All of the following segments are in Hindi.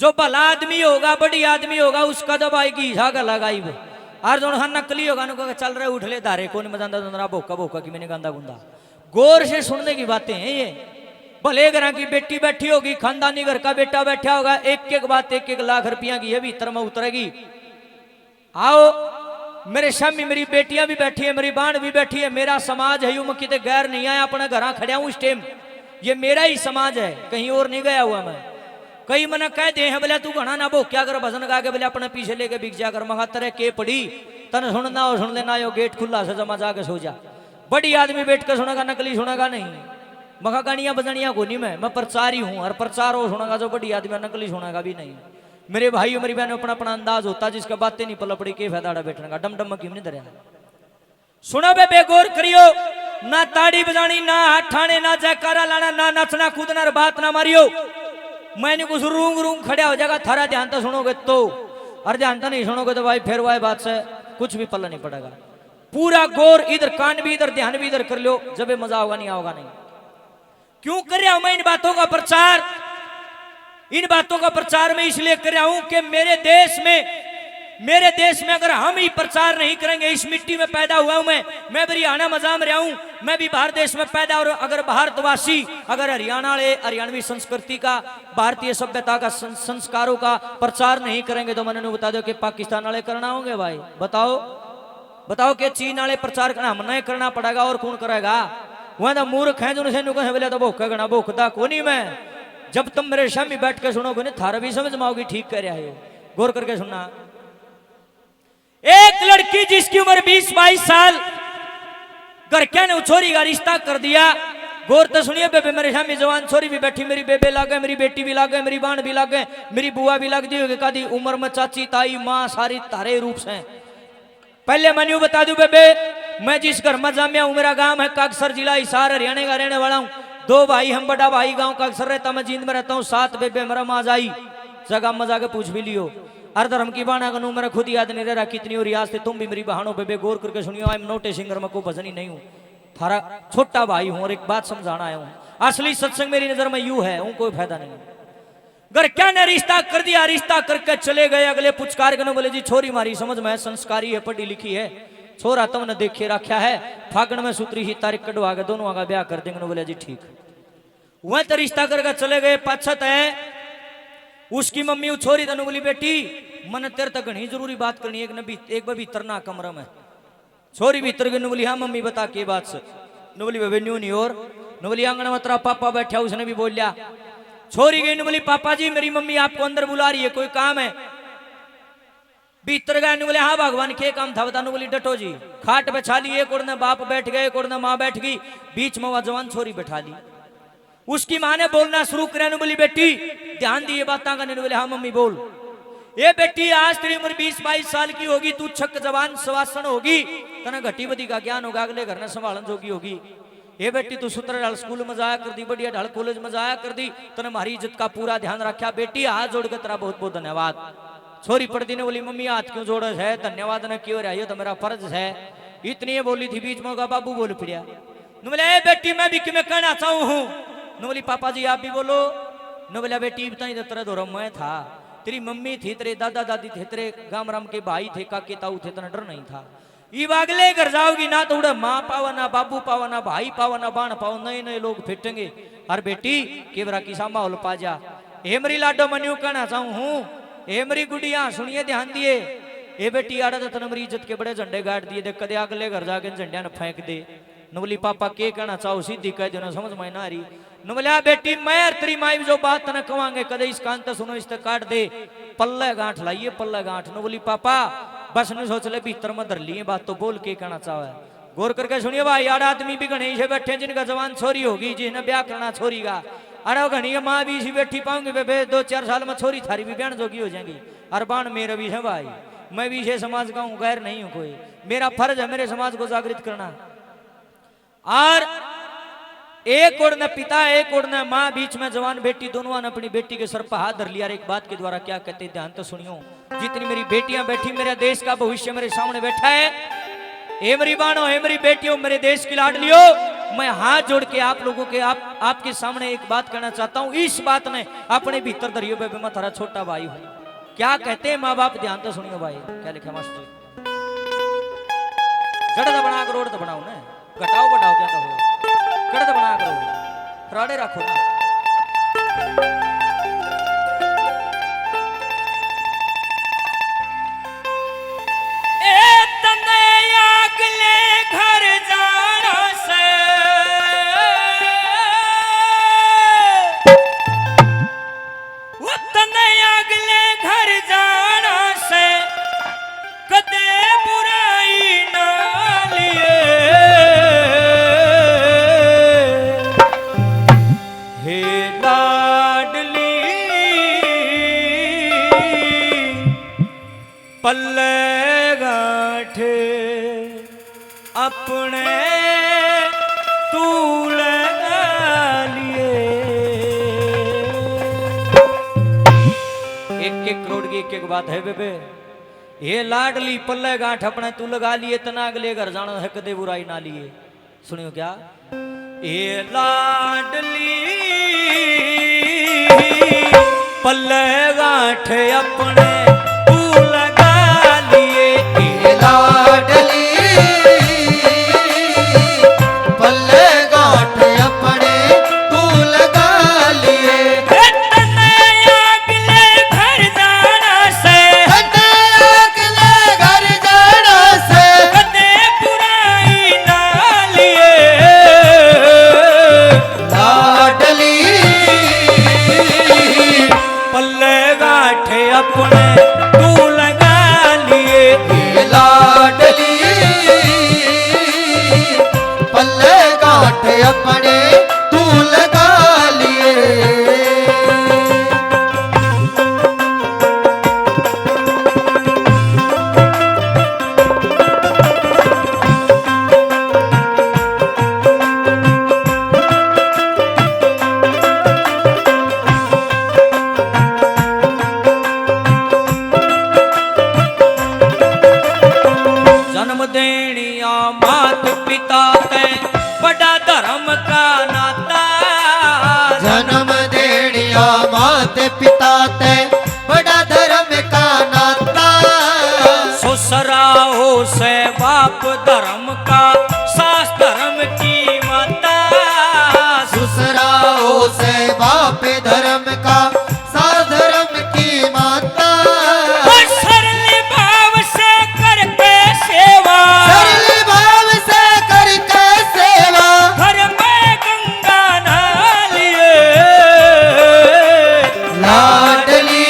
जो भला आदमी होगा बड़ी आदमी होगा उसका तो भाई घी छा लगाई वो। और जो हाँ नकली होगा नुका चल रहे उठ ले धारे कौन मजा भोका भोका कि मैंने गंदा गुंदा। गौर से सुनने की बातें हैं ये। भले घर की बेटी बैठी होगी, खानदानी घर का बेटा बैठा होगा, एक एक बात 1-1 लाख रुपया की ये भी इतर में उतरेगी। आओ मेरे शामी मेरी बेटियां भी बैठी है, मेरी बहन भी बैठी है, मेरा समाज है, यूं कितने गैर नहीं आया, अपने घर खड़ा हूं इस टाइम, ये मेरा ही समाज है, कहीं और नहीं गया हुआ मैं। कई मना कह दे हैं बोले तू घना ना भो क्या कर भजन गा के बोले अपने पीछे लेके बिक जा कर मगा तेरे के पड़ी तन सुनना हो सुन लेना यो गेट खुला से जमा जाके सो जा। बड़ी आदमी बैठ कर सुनेगा नकली सुनेगा नहीं, मगा गानियां बजनियां को नहीं मैं प्रचारी हूं और प्रचार हो सुनेगा जो बड़ी आदमी नकली सुनेगा भी नहीं। मेरे भाई मेरी बहन अपना अपना अंदाज होता जिसका बातें नहीं पल पड़ी के फायदा बैठने का, डम डम क्यों नहीं धरिया। सुनो बे बेगौर करियो, ना ताड़ी बजानी ना हाथ ठाने ना जयकारा लाना ना नचना कूदना बात ना मारियो। मैंने कुछ रूंग रूंग खड़ा हो जाएगा, थारा ध्यान तो सुनोगे तो, और ध्यान तो नहीं सुनोगे तो भाई फिर वह बात से कुछ भी पल्ला नहीं पड़ेगा। पूरा गौर इधर कान भी इधर ध्यान भी इधर कर लो, जब मजा होगा नहीं आओगा नहीं। क्यों कर रहा हूं मैं इन बातों का प्रचार? इन बातों का प्रचार मैं इसलिए कर रहा हूं कि मेरे देश में अगर हम ही प्रचार नहीं करेंगे, इस मिट्टी में पैदा हुआ हूं मैं भी हरियाणा मजाम रहा हूं, मैं भी बाहर देश में पैदा, और अगर भारतवासी अगर हरियाणवी संस्कृति का भारतीय सभ्यता का संस्कारों का प्रचार नहीं करेंगे तो मैंने बता दो कि पाकिस्तान वाले करना होंगे भाई। बताओ कि चीन वाले प्रचार करना हम नहीं करना पड़ेगा और कौन करेगा? वहां तो मूर्ख है जो बोले तो भूखा गना भूखता को नहीं मैं। जब तुम मेरे सामने बैठ के सुनोगे ना थारा भी समझ में आओगी ठीक कर रहा है। गौर करके सुनना, एक लड़की जिसकी उम्र 20-22 साल, घर क्या ने छोरी का रिश्ता कर दिया। गौर तो सुनिए बेबे, मेरे सामने जवान छोरी भी बैठी, मेरी बेबे लागे, मेरी बेटी भी लागे, मेरी बहन भी लागे, मेरी बुआ भी लगती होगी, कदी उम्र में चाची ताई माँ सारी तारे रूप से। पहले मैं यूं बता दूं बेबे, मैं जिस घर में जामिया हूं मेरा गांव है कागसर, जिला हिसार, हरियाणा का रहने वाला हूं। 2 भाई हम, बड़ा भाई गांव कागसर रहता, मैं जींद में रहता हूं। 7 बेबे मेरा माँ जाई जगह में जाके पूछ भी लियो। हर धर्म की बाणा का मेरा खुद याद नहीं रहा कितनी और याद थे। तुम भी मेरी बहनों बेबे गौर करके सुनियो, I am not a singer, मैं को भजनी नहीं हूँ, थारा छोटा भाई हूँ और एक बात समझाना आया हूँ। असली सत्संग मेरी नजर में यू है, कोई फायदा नहीं। घर क्या ने रिश्ता कर दिया, रिश्ता करके चले गए। अगले पुचकार के बोले जी छोरी मारी समझ में संस्कारी है, पढ़ी लिखी है, छोरा तुमने देखे रखा है, फागण में सूत्री ही तारीख कटवा के दोनों का ब्याह कर देंगे। बोले जी ठीक। वह तो रिश्ता करके चले गए। पाछत है उसकी मम्मी छोरी तनु बोली बेटी मन तेरे तक घनी जरूरी बात करनी है, एक बार भीतर ना कमरा में। छोरी भीतर गई, बोली हाँ मम्मी बता के बात से। बोली बेबे न्यू नहीं और बोली आंगन में तेरा पापा बैठा, उसने भी बोल लिया। छोरी गई, बोली पापा जी मेरी मम्मी आपको अंदर बुला रही है, कोई काम है? भीतर गए, बोले हाँ भगवान के काम था बता। बोली डटो जी। खाट बैठा ली, एक ओढ़ने बाप बैठ गए, एक ओढ़ने माँ बैठ गई, बीच में वह जवान छोरी बैठा ली। उसकी माँ ने बोलना शुरू करे, बोली बेटी ध्यान दिए बात करने। बोले हाँ मम्मी बोल। ये बेटी आज तेरी उम्र 20-22 साल की होगी, तू छक जवान सवासन होगी, तना घटी बदी का ज्ञान होगा, अगले घर ने संभालन जोगी होगी। ये बेटी तू सूत्र ढाल स्कूल में जाया कर दी, बढ़िया ढाल कॉलेज में जाया कर दी, तने हमारी इज्जत का पूरा ध्यान रखा। बेटी हाथ जोड़ के तेरा बहुत बहुत धन्यवाद। छोरी पड़ती ने बोली मम्मी हाथ क्यों जोड़ है, धन्यवाद ने क्यों रहा, तो मेरा फर्ज है। इतनी बोली थी, बीच में बाबू बोल फिर बोले बेटी मैं भी मैं कहना चाहूँ हूँ। बोली पापा जी आप भी बोलो। बोला बेटी इतना ही तेरा दौरा मैं था, तेरी मम्मी थी, तेरे दादा दादी थे, तेरे गाम राम के भाई थे, काके ताऊ थे, तना डर नहीं था। ये अगले घर जाओगी ना तो उड़ा माँ पावा ना बाबू पावा ना भाई पावा ना बाण पाओ, नए नए लोग फिटेंगे। और बेटी केवरा किसा माहौल पा जा। हे मेरी लाडो मन यूं कहना चाहूँ हूँ, हे मेरी गुड़िया सुनिए ध्यान दिए। हे बेटी आड़ा तो तने मेरी इज्जत के बड़े झंडे गाड़ दिए, देख कदे अगले घर जाके झंडिया ने फेंक दे। बोली पापा के कहना चाहो सीधी कह दो ना, समझ में ना आ रही। बोला बेटी मैं तेरी माई जो बात तने कवांगे कदे इस कान तो सुनो, इस काट दे, पल्ले गांठ लाइए पल्ले गांठ। बोली पापा बस न सोच ले भीतर में धर लिए बात, तो बोल के कहना चाहो है। गौर करके सुनिए भाई, आड़ आदमी भी घने से बैठे जिनका जवान छोरी होगी, जिन्हें ब्याह करना छोरी का, अरे घनी माँ भी इसी बैठी पाऊंगी बेबे, 2-4 साल में छोरी थारी भी बहन जोगी हो जाएंगी। और बाण मेरा भी है भाई, मैं भी इसे समाज का हूँ, गैर नहीं हूँ कोई, मेरा फर्ज है मेरे समाज को जागृत करना। और एक ओढ़ने पिता एक ओढ़ने माँ, बीच में जवान बेटी, दोनों ने अपनी बेटी के सर पर हाथ धर लिया। एक बात के द्वारा क्या कहते ध्यान तो सुनियो। जितनी मेरी बेटियां बैठी, मेरे देश का भविष्य मेरे सामने बैठा है। हे मेरी बाणो, हे मेरी बेटियों, मेरे देश की लाडलियो, मैं हाथ जोड़ के आप लोगों के आपके सामने एक बात कहना चाहता हूं। इस बात ने अपने भीतर धरियो बेबे मैं थारा छोटा भाई हूं। क्या कहते हैं माँ बाप, ध्यान तो सुनियो भाई। क्या लिखा मास्टर जी? जड़ बना कर रोड तो बनाओ ना, घटाओ बढ़ाओ क्या तो हो, कड़ बना करो, राड़े रखो ना। पल्ले गांठे अपने तू लगा लिए। 1-1 करोड़ की एक बात है बेबे, ये लाडली पल्ले गांठ अपने तू लगा लिए, तना अगले घर जाना है कदे बुराई ना लिए। सुनियो क्या? ये लाडली पल्ले गांठ अपने लाडली पल्ले गांठ अपने तू लगा लिए। तने अगले घर जाना से, तने अगले घर जाना से, कदे बुराई ना लिए। लाडली पल्ले गांठ अपने तू लगा लिए। लाडली पल्ले गांठ अपने तू लगा लिए। जन्म देनिया मात पिता ते बड़ा धर्म का नाता। जन्म देनिया मात पिता ते बड़ा धर्म का नाता। ससुरा हो से बाप धर्म का, सास धर्म की माता। ससुरा हो से बाप धर्म का, सास धर्म की माता। सरल भाव से करके सेवा, सरल भाव से करके सेवा, घर में गंगा नहा लिए। लाडली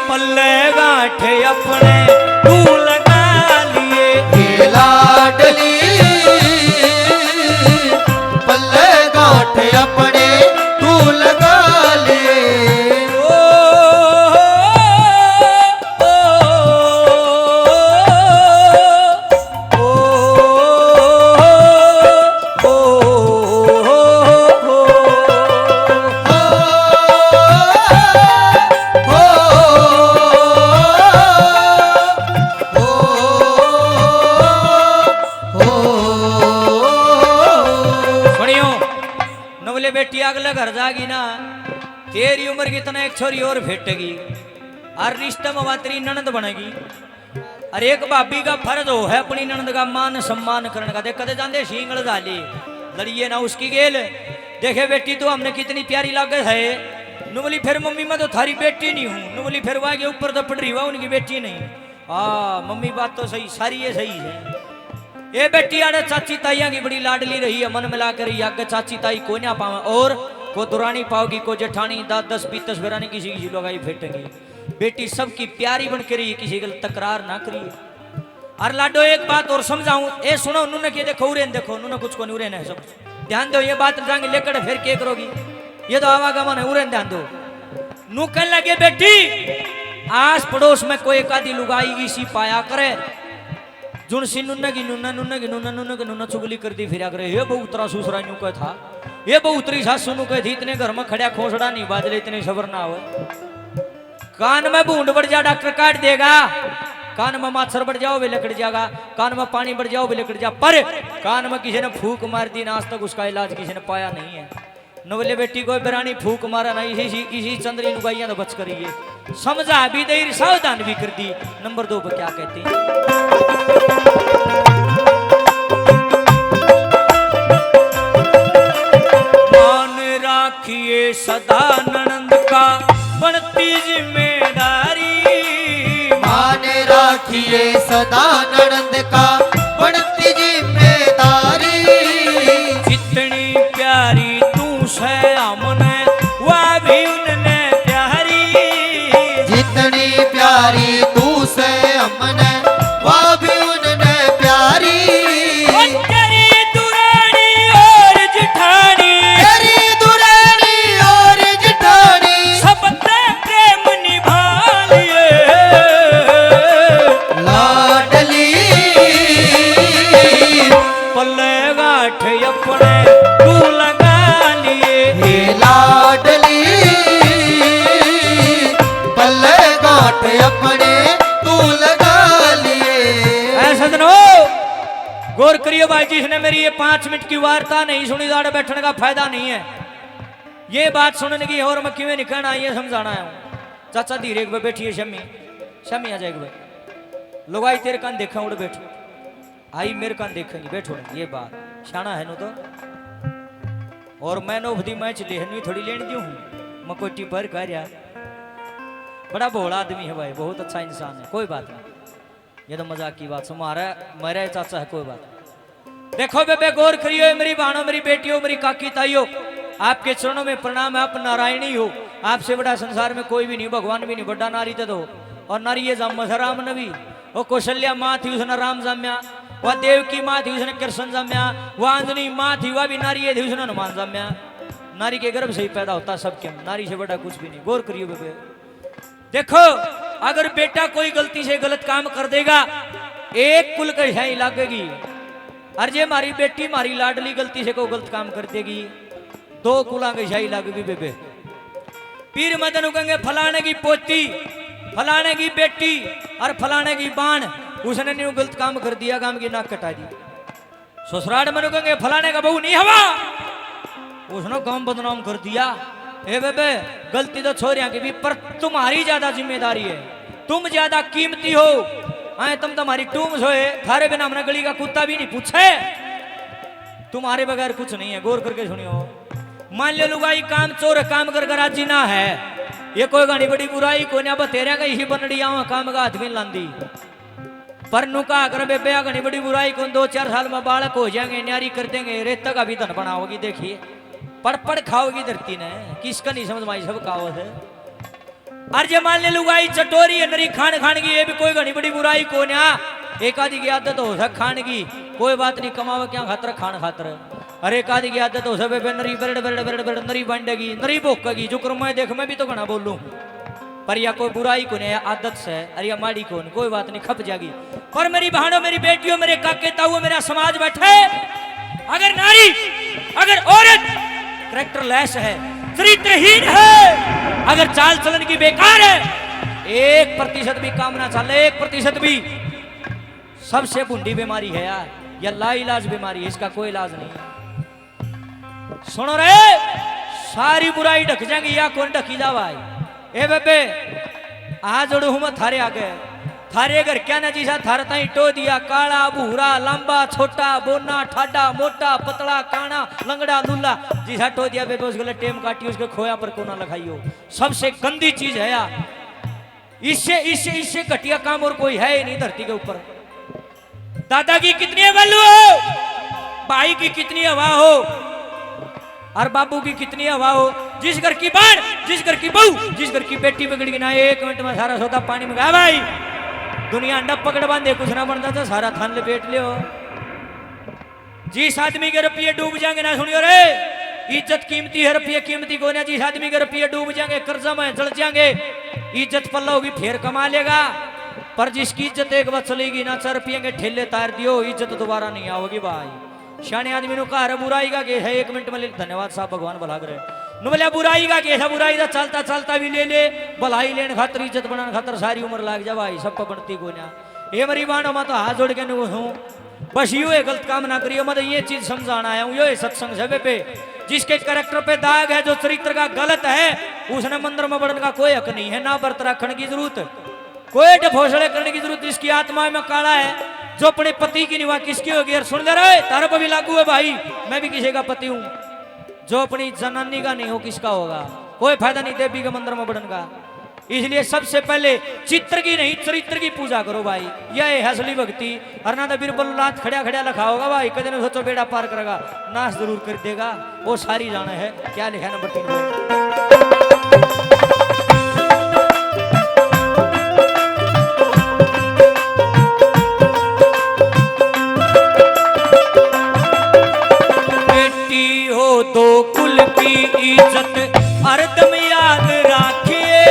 पल्ले गांठ अपने तू लगा लिए। ये लाडली पल्ले गांठ अपने तू लगा लिए। ओ, ओ, ओ, सुनियो नवले बेटी अगले घर जागी ना, तेरी उम्र की तना एक छोरी और भेटेगी और रिश्ते में तेरी ननद बनेगी। और एक भाभी का फर्ज हो है अपनी ननद का मान सम्मान करने का। देख कदे जाते शींगल डाली लड़िए ना उसकी गेल। देखे बेटी तो हमने कितनी प्यारी लागत है। नुबली फिर मम्मी मैं तो थारी बेटी नहीं हूँ। नुबली फिर वागे ऊपर तो पड़ रही हुआ उनकी बेटी नहीं। हाँ मम्मी बात तो सही, सारी ये सही है। ये बेटी आड़े चाची ताइया की बड़ी लाडली रही है, मन मिला कर आगे चाची ताई को ना पावे और को दुरानी पाओगी, को जेठानी 10-10 20 बेरानी किसी की लगाई फेटेंगी। बेटी सबकी प्यारी बन के रही, किसी गल तकरार ना करिए। और लाडो एक बात और समझाऊं, ए सुनो उन्होंने के देखो उरेन देखो उन्होंने कुछ को नहीं उरेन है सब ध्यान दो। ये बात जाएंगे लेकर फिर क्या करोगी, ये तो आवागमन है, उरेन ध्यान दो। नू कहने लगे बेटी आस पड़ोस में कोई एक आदि लुगाई इसी पाया करे जुन सी नुन्ना की नुन्ना नुन्ना की नुन्ना नुन्ना की नुन्ना चुगली कर दी फिर करे। ये बहु उतरा सूसरा न्यू का था, ये बहु उतरी सासू नु कह थी इतने घर में खड़ा खोसड़ा नहीं बाजले इतने सबर ना हो। कान में बूंद बढ़ जा डॉक्टर काट देगा। कान में माछर बढ़ जाओ वे लकड़ जाएगा, कान में पानी बढ़ जाओ वे लकड़ जा, पर कान में किसी ने फूक मार दी ना आज तक उसका इलाज किसी ने पाया नहीं है। नवले बेटी को बिरानी फूक मारा ना, इसी चंद्री लुगाइया तो बच करिए, समझा भी दे सावधान भी कर दी। नंबर 2 पर क्या कहते हैं, मान राखिए सदा ननंद का बनती जिम्मेदारी, मान राखिए सदा ननंद का बढ़ती जिम्मेदारी, जितनी प्यारी तू से हमने वह भी उनने प्यारी, जितनी प्यारी तू से हमने वह भी उनने प्यारी, तेरी दुरानी और जिठानी, तेरी दुरानी और जिठानी, सबने प्रेम निभा लिए, लाडली पल्ले गाठ अपने तू लगा लिए, हे लाडली पल्ले गांठ अपने तू लगा लिए। ऐसा तो गौर करियो भाई, जिसने मेरी ये 5 मिनट की वार्ता नहीं सुनी दाड़े बैठने का फायदा नहीं है। ये बात सुनने की और मैं क्यों निकलना ये समझाना है। चाचा धीरे एक बैठिए, शमी शमी आ जाएगी भाई, लोग आई तेरे कान देखा उड़ बैठो, आई मेरे कान देखेंगे बैठो, ये बात शाना है नो तो। और मैं नो बदी मैच लेहनी थोड़ी लेने दी हूँ, मैं कोई टिपर कर यार, बड़ा भोला आदमी है भाई, बहुत अच्छा इंसान है, कोई बात नहीं, ये तो मजाक की बात सुमारा मेरा चाचा है, कोई बात नहीं। देखो बेबे गौर करियो, मेरी बहनों मेरी बेटियों मेरी काकी ताइयों, आपके चरणों में प्रणाम है, आप नारायणी हो, आपसे बड़ा संसार में कोई भी नहीं, भगवान भी नहीं, बड़ा नारी तो दो। और नारी ये राम नबी, वो कौशल्या माँ थी उसने राम जाम्या, वह देव की माँ थी उसने कृष्ण जाम्या, वह आंजनी माँ थी वह भी नारी थी उसने हनुमान जाम्या। नारी के गर्भ से ही पैदा होता सबके, नारी से बड़ा कुछ भी नहीं। गौर करियो बेबे, देखो अगर बेटा कोई गलती से गलत काम कर देगा, एक कुल का शाही लागेगी, और जे मारी बेटी मारी लाडली गलती से कोई गलत काम कर देगी, 2 कुला की शाही लागेगी बेबे। पीर मदन उगेंगे फलाने की पोती, फलाने की बेटी और फलाने की बाण, उसने नहीं गलत काम कर दिया, काम की नाक कटा दी। ससुराल में उगेंगे फलाने का बहू नहीं हवा, उसने काम बदनाम कर दिया। ए बेबे गलती तो छोरियां की भी, पर तुम्हारी ज्यादा जिम्मेदारी है, तुम ज्यादा कीमती हो। आए तुम तुम्हारी टूम सोए, थारे बिना हमने गली का कुत्ता भी नहीं पूछे, तुम्हारे बगैर कुछ नहीं है। गौर करके सुनियो, मान लो लुगाई काम चोर काम कर राजी ना है, ये कोई गाड़ी बड़ी बुराई को नहीं, बतेरा का यही बनड़िया काम का हाथ में लांदी, पर नुका कर बेबे घनी बड़ी बुराई को 2-4 साल में बालक हो जाएंगे, न्यारी कर देंगे, रेत का भी धन बनाओगी, देखिए पड़ खाओगी धरती ने, किसका नहीं समझ माई सब कावत है। और जे मान ले लुगाई चटोरी है नरी खान खान की, ये भी कोई घनी बड़ी बुराई को ना, एक आदि की आदत हो सक खान की, कोई बात नहीं, कमावे क्या खातर खान खातर, अरे एक आदि की आदत हो सब नरी बरड़ बरड़ बरड़ बरड़ नरी बांटेगी नरी भोकेगी, जो मैं देख मैं भी तो घना बोलूं, पर या कोई बुराई को नहीं, आदत से, अरे या माड़ी को नहीं, कोई बात नहीं खप जाएगी। पर मेरी बहनों मेरी बेटियों मेरे काके ताऊ मेरा समाज बैठे, अगर नारी अगर औरत कैरेक्टर लेस है, चरित्रहीन है, अगर चाल चलन की बेकार है, 1% भी काम ना चले, 1% भी, सबसे बूढ़ी बीमारी है यार, या लाइलाज बीमारी है, इसका कोई इलाज नहीं है। सुनो रे, सारी बुराई ढक जाएंगी या कौन ढकी जा भाई। ए बेबे आज जोड़ू हूं मैं थारे आगे, थारे घर क्या ना जीसा थार ताई टो दिया, काला भूरा लंबा छोटा बोना ठाडा मोटा पतला काना लंगड़ा लूला, जीसा टो दिया बेबे उसके लिए टेम काटी, उसके खोया पर कोना लगाइयो, सबसे गंदी चीज है यार, इससे इससे इससे घटिया काम और कोई है ही नहीं धरती के ऊपर। दादा की कितनी वैल्यू हो, भाई की कितनी हवा हो, और बाबू की कितनी हवा हो, जिस घर की बाण जिस घर की बहू जिस घर की बेटी बिगड़ गई ना, 1 मिनट में सारा सौदा पानी में गया भाई। दुनिया अंडा पकड़ बांधे कुछ ना बनता था, सारा थान लपेट लियो। जिस आदमी के रुपये डूब जाएंगे ना, सुनियो रे, इज्जत कीमती है, रुपये कीमती को ना, जिस आदमी के रुपये डूब जाएंगे कर्जा में जड़ जाएंगे, इज्जत पल्ला होगी फिर कमा लेगा, पर जिसकी इज्जत एक बार चलेगी ना, 4 रुपये के ठेले तार दियो, इज्जत दोबारा नहीं आओगी भाई। शाने आदमी नु कहा बुराई का केस है, 1 मिनट में ले, धन्यवाद साहब भगवान भला करे, नु बोलिया बुराई का केस है, बुराई का चलता चलता भी ले ले, भलाई लेने खातर इज्जत बनाने खातर सारी उम्र लाग जा भाई, सब पर बनती को ना। ये मरी बाणों में तो हाथ जोड़ के नु हूँ बस यो है गलत काम ना करियो। मैं ये चीज समझाना आया हूँ। यो है सत्संग सभा पे जिसके कैरेक्टर पे दाग है, जो चरित्र का गलत है, उसने मंदिर में बढ़ने का कोई हक नहीं है, ना व्रत रखने की जरूरत, कोई ढफोसले करने की जरूरत। जिसकी आत्मा में काला है, जो अपने पति की निवा किसकी होगी? और सुन ले रहे तारा पर भी लागू है भाई, मैं भी किसी का पति हूँ। जो अपनी जनानी का नहीं हो किसका होगा? कोई फायदा नहीं देवी के मंदिर में बढ़ने का। इसलिए सबसे पहले चित्र की नहीं चरित्र की पूजा करो भाई, यह है असली भक्ति। और ना तो बिरबल रात खड़ा खड़ा लिखा होगा भाई, कदे ने सोचो बेड़ा पार करेगा, नाश जरूर कर देगा, वो सारी जाना है। क्या लिखा नंबर 3 बेटी हो तो कुल की इज्जत हरदम याद राखिए।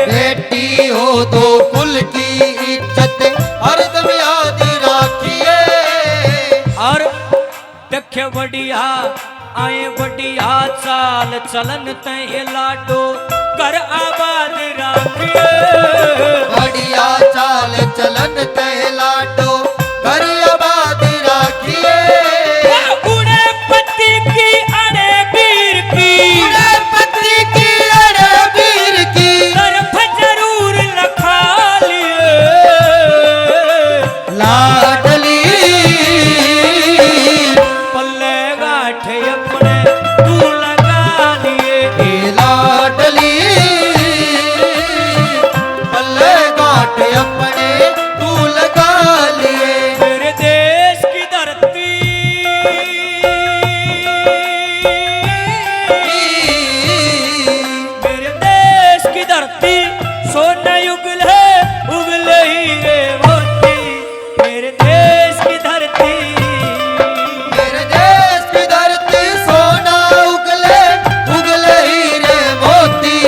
बेटी हो तो कुल की इज्जत हरदम याद राखिए। और देखे बढ़िया आए बढ़िया चाल चलन तय लाडो कर आबाद राखिए। बढ़िया चाल चलन तय लाडो घर आबाद राखिए। उड़े पति की अड़े वीर की, उड़े पति की अड़े वीर की तरफ जरूर लखा लिए। लाडली पल्ले गाठे अपने तू लगा लिए। ए लाडली पल्ले गांठ अपने तू लगा लिए। मेरे देश की धरती, मेरे देश की धरती सोना युगल है, उगले ही रे मोती। मेरे देश की धरती, मेरे देश की धरती सोना उगले उगले हीरे मोती।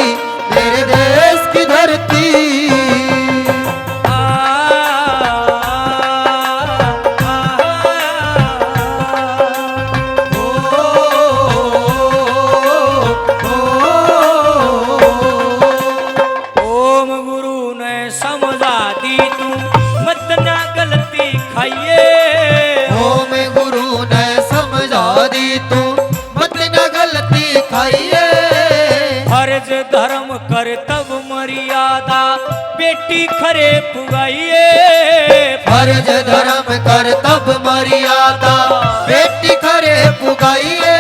मेरे देश की धरती आ, ओम गुरु ने समझा दी तू मत ना गलती खाइए। ओम गुरु ने समझा दी तू मत न गलती खाइए। फर्ज धर्म कर तब मर्यादा बेटी खरे पुगाइए। फर्ज धर्म कर तब मर्यादा बेटी खरे पुगाइए।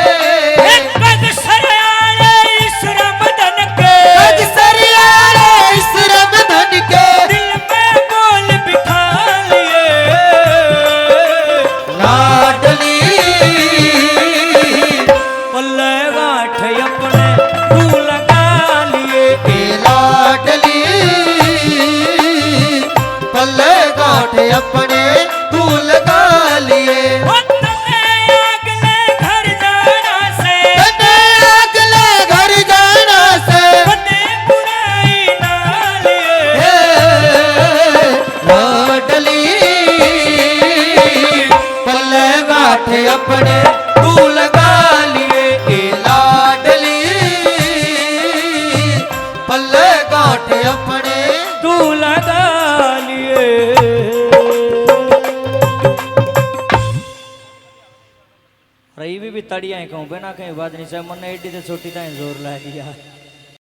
कद सरयाले इस रमदन के, कद सरियारे इस रमधन के दिल में बोल बिठा लिए। लाडली पल्ले गांठ अपने तू लगा लिए। ए लाडली पल्ले गांठ अपने तू लगा लिए। ओ तने अगले घर जाना से, तने अगले घर जाना से बने बुराई ना लिए। हे लाडली पल्ले गांठ अपने तू लगा लिए। ए लाडली पल्ले गांठ अपने तू लगा लिए। रही भी तड़िया कहूँ बिना कहीं बात नहीं चाहे मन एडी से छोटी ताई जोर ला दिया।